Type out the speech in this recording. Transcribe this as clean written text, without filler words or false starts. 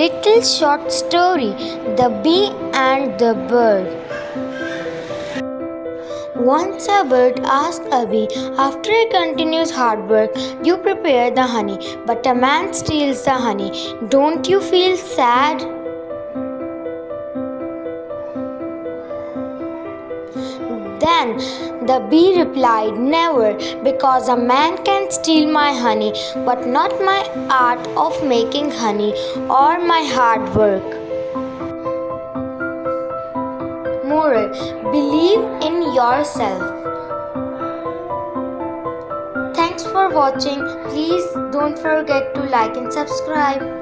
Little short story, The Bee and the Bird. Once a bird asked a bee, after a continuous hard work, you prepare the honey, but a man steals the honey. Don't you feel sad? Then the bee replied, Never, because a man can steal my honey, but not my art of making honey or my hard work. Moral: believe in yourself. Thanks for watching. Please don't forget to like and subscribe.